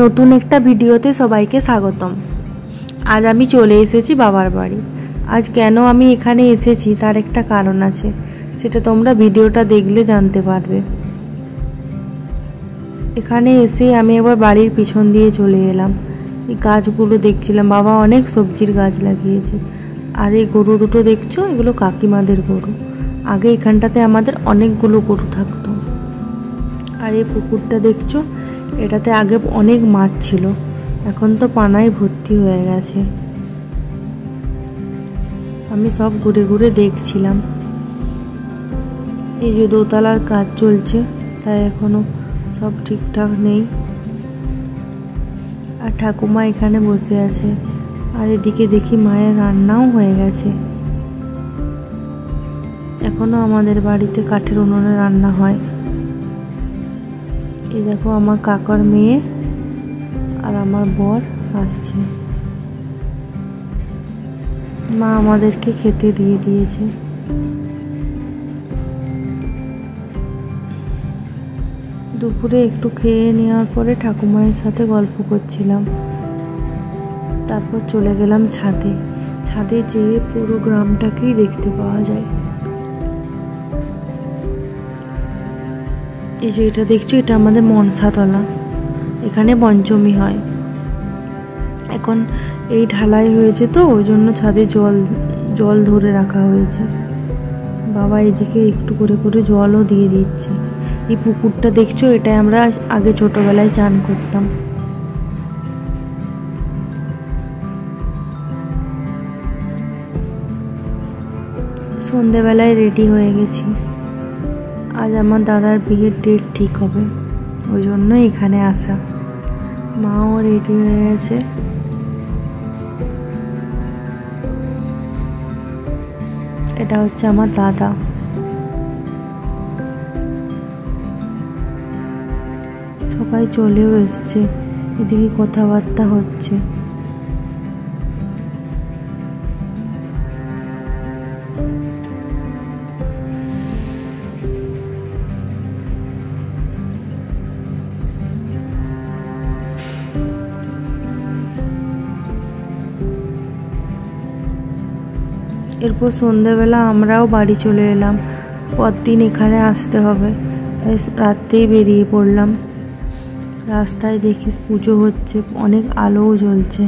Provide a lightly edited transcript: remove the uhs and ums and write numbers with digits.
নতুন একটা ভিডিওতে সবাইকে স্বাগতম। আজ আমি চলে এসেছি বাবার বাড়ি। আজ কেন আমি এখানে এসেছি তার একটা কারণ আছে, সেটা তোমরা ভিডিওটা দেখলে জানতে পারবে। এখানে এসে আমি এবার বাড়ির পিছন দিয়ে চলে এলাম। এই গাছগুলো দেখছিলাম, বাবা অনেক সবজির গাছ লাগিয়েছে। আর এই গরু দুটো দেখছো, এগুলো কাকিমাদের গরু। আগে এখানটাতে আমাদের অনেকগুলো গরু থাকতো। আর এই পুকুরটা দেখছো, এটাতে আগে অনেক মাছ ছিল, এখন তো পানায় ভর্তি হয়ে গেছে। আমি সব ঘুরে ঘুরে দেখছিলাম। এই যে দোতলার কাজ চলছে, তাই এখনো সব ঠিকঠাক নেই। আর ঠাকুমা এখানে বসে আছে। আর এদিকে দেখি মায়ের রান্নাও হয়ে গেছে। এখনো আমাদের বাড়িতে কাঠের উনুনে রান্না হয়। এই দেখো আমার কাকার মেয়ে আর আমার বর আসছে। মা আমাদেরকে খেতে দিয়ে দিয়েছে। দুপুরে একটু খেয়ে নেওয়ার পরে ঠাকুমায়ের সাথে গল্প করছিলাম। তারপর চলে গেলাম ছাদে। ছাদে যেয়ে পুরো গ্রামটাকেই দেখতে পাওয়া যায়। এই যে এটা দেখছো, এটা আমাদের মনসাতলা। এখানে পঞ্চমী হয়। এখন এই ঢালাই হয়েছে, তো ওই জন্য ছাদে জল ধরে রাখা হয়েছে। বাবা এদিকে একটু করে করে জলও দিয়ে দিচ্ছে। এই পুকুরটা দেখছো, এটাই আমরা আগে ছোটবেলায় চান করতাম। সন্ধেবেলায় রেডি হয়ে গেছি। আজ আমার দাদার বিয়ের ডেট ঠিক হবে, ওই জন্য এখানে আসা। মাও রেডি হয়ে গেছে। এটা হচ্ছে আমার দাদা। সবাই চলেও এসছে, এদিকে কথাবার্তা হচ্ছে। এরপর সন্ধ্যেবেলা আমরাও বাড়ি চলে এলাম। পরদিন এখানে আসতে হবে, তাই রাতেই বেরিয়ে পড়লাম। রাস্তায় দেখি পুজো হচ্ছে, অনেক আলোও জ্বলছে।